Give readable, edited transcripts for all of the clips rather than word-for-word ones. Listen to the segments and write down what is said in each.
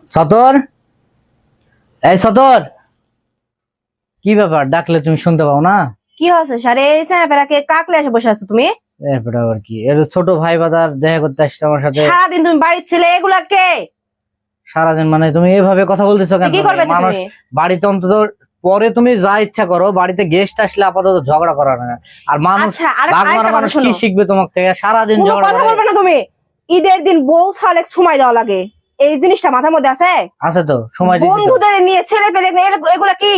সতর, এই সতর, কি ব্যাপার? ডাকলে তুমি শুনতে পাও না? কি হচ্ছে সারে এই স্যাপেরাকে কাকলে এসে বসে আছো তুমি? এরপরে আবার কি? এর ছোট ভাই বাদার দেখা করতে আসছে আমার সাথে। সারাদিন তুমি বাড়ির ছেলে এগুলাকে সারাদিন মানে তুমি এভাবে কথা বলতেছো কেন? কি করবে মানুষ তুমি? বাড়িতে অন্তত পরে তুমি যা ইচ্ছা করো, বাড়িতে গেস্ট আসলে আপাতত ঝগড়া করা না। আর মানুষ আচ্ছা, আর বাঘ মারা আরেকটা মানুষ কথা কি শোনো। শিখবে তোমার থেকে? সারাদিন কোনো ঝগড়া কথা করে। বলবে না তুমি। ঈদের দিন বউ ছালে সময় দেওয়া লাগে, এই জিনিসটা মাথার মধ্যে আছে? আছে তো, সময় দিচ্ছি তো। বন্ধুদের নিয়ে ছেলে পেলে নিয়ে এগুলা কি?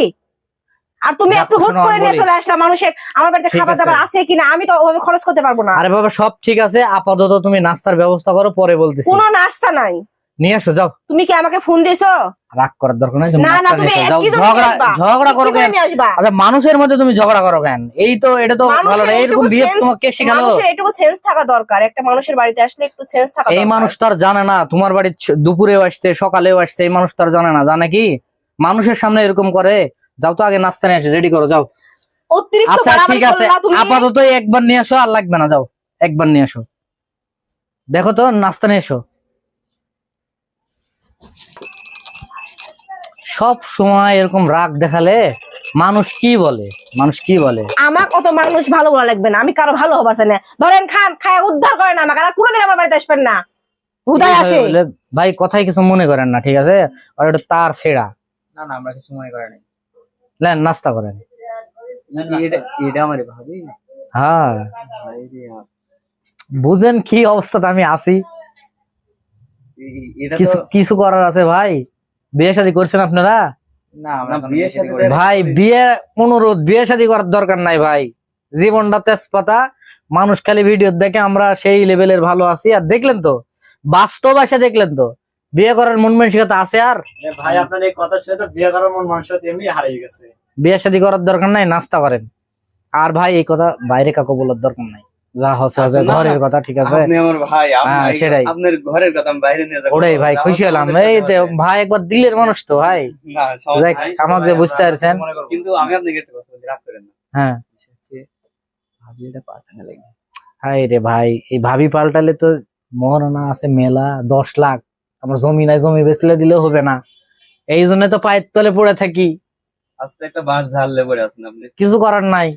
আর তুমি যাক, একটু হুট শোনো, করে আমি নিয়ে বলি। চলে আসলা মানুষের আমার বাড়িতে ঠিক খাবার আছে। দাবার আছে কিনা আমি তো ওভাবে খরচ করতে পারবো না। আরে বাবা, সব ঠিক আছে, আপাতত তুমি নাস্তার ব্যবস্থা করো, পরে বলতেছি। কোনো নাস্তা নাই। নিয়ে আসো, যাও। তুমি কি আমাকে ফোন দিছো? রাগ করার দরকার নাই, তুমি না না, নাস্তা তুমি নিয়ে এসো, যাও। একই জন্য ঝগড়া নিয়ে আসবা। ঝগড়া করো একই জন্য কেন? নিয়ে আসবা। আচ্ছা, মানুষের মধ্যে তুমি ঝগড়া করো কেন? এই তো, এটা তো ভালো মানুষের না। এরকম এইটুকু বিহেভ sense- তোমাকে শেখালো? মানুষের এইটুকু সেন্স থাকা দরকার, একটা মানুষের বাড়িতে আসলে একটু সেন্স থাকা এই দরকার। মানুষ তো আর জানে না তোমার বাড়ির দুপুরেও আসছে, সকালেও আসছে। এই মানুষ তো আর জানে না। জানে কি মানুষের সামনে এরকম করে? যাও তো, আগে নাস্তা নিয়ে এসে রেডি করো, যাও। অতিরিক্ত আচ্ছা বাড়াবাড়ি ঠিক আছে, করলা তুমি। আপাতত একবার নিয়ে আসো, আর লাগবে না, যাও। একবার নিয়ে আসো, দেখো তো, নাস্তা নিয়ে এসো। সব সময় এরকম রাগ দেখালে মানুষ কি বলে? মানুষ কি বলে? আমার কত মানুষ ভালো বলা লাগবে না, আমি কারো ভালো হবার চাই না। ধরেন খান খায় উদ্ধার করেন আমাকে, আর কোনোদিন আমার বাড়িতে আসবেন না। হুদায় এইভাবে আসে। বলে, ভাই কথাই কিছু মনে করেন না, ঠিক আছে? আর এটা তার ছেঁড়া। না না, আমরা কিছু মনে করি নাই। নেন, নাস্তা করেন। এটা আমার ভাবি। হ্যাঁ, ভাইরে, বুঝেন কি অবস্থাতে আমি আছি। এটা কিছু তো কিছু করার আছে ভাই। বিয়ে শাদী করছেন আপনারা? না, আমরা বিয়ের সাথে ভাই বিয়ে, অনুরোধ, বিয়ে শাদী করার দরকার নাই ভাই। জীবনটা তেজপাতা। মানুষ খালি ভিডিও দেখে আমরা সেই লেভেলের ভালো আছি, আর দেখলেন তো, বাস্তব এসে দেখলেন তো, বিয়ে করার মন মানসিকতা আছে? আর ভাই আপনার এই কথা শুনে তো বিয়ে করার মন মানসিকতা এমনি হারিয়ে গেছে। বিয়ে শাদী করার দরকার নাই, নাস্তা করেন। আর ভাই এই কথা বাইরে কাকু বলার দরকার নাই। যা হচ্ছে হচ্ছে, আচ্ছা, না, ঘরের না। কথা, ঠিক আছে? আপনি আমার ভাই, হ্যাঁ, সেটাই। আপনার ঘরের কথা আমি বাইরে নিয়ে যাবো। ওটাই ভাই, খুশি হলাম। এই তো ভাই, একবার দিলের মানুষ তো ভাই। না, সমস্যা দেখ, নাই, আমাকে যে বুঝতে পারছেন। কিন্তু আমি আপনাকে একটা কথা বলি, রাগ করেন না। হ্যাঁ, ভাবি এটা পাঠানো লাগবে। হাই রে ভাই, এই ভাবি পাল্টালে তো মহারণা আছে মেলা, 10 লাখ। আমার জমি নাই, জমি বেচলে দিলেও হবে না। এই জন্য তো পায়ের তলে পড়ে থাকি। আজকে একটা বাঁশ ঝাড়লে পরে আছেন আপনি। কিছু করার নাই।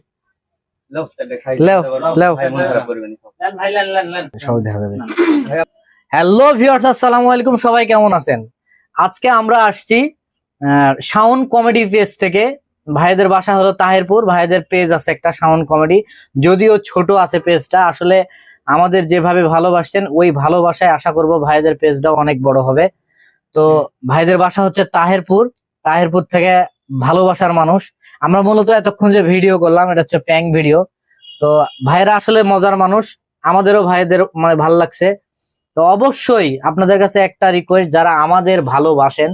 লও, তাহলে খাই। লেও, লেও। ভাই, মন খারাপ করবেন না। ভাই লেন সব দেখা যাবে। হ্যালো ভিউয়ার্স, আসসালামু আলাইকুম। সবাই কেমন আছেন? আজকে আমরা আসছি শাওন কমেডি পেজ থেকে। ভাইদের বাসা হলো তাহেরপুর। ভাইদের পেজ আছে একটা, শাওন কমেডি। যদিও ছোট আছে পেজটা, আসলে আমাদের যেভাবে ভালোবাসছেন ওই ভালোবাসায় আশা করব ভাইদের পেজটাও অনেক বড় হবে। তো ভাইদের বাসা হচ্ছে তাহেরপুর। তাহেরপুর থেকে ভালোবাসার মানুষ। আমরা মূলত এতক্ষণ যে ভিডিও করলাম, এটা হচ্ছে প্র্যাঙ্ক ভিডিও। তো ভাইরা আসলে মজার মানুষ, আমাদেরও ভাইদের মানে ভালো লাগছে। তো অবশ্যই আপনাদের কাছে একটা রিকোয়েস্ট, যারা আমাদের ভালোবাসেন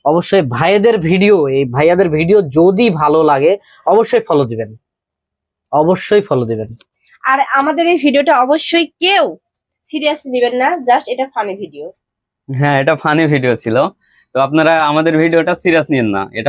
অবশ্যই ভাইদের ভিডিও, এই ভাইয়াদের ভিডিও যদি ভালো লাগে অবশ্যই ফলো দিবেন, অবশ্যই ফলো দিবেন। আর আমাদের এই ভিডিওটা অবশ্যই কেউ সিরিয়াস নেবেন না, জাস্ট এটা ফানি ভিডিও। হ্যাঁ, এটা ফানি ভিডিও ছিল, তো আপনারা আমাদের ভিডিওটা সিরিয়াস নিন না। এটা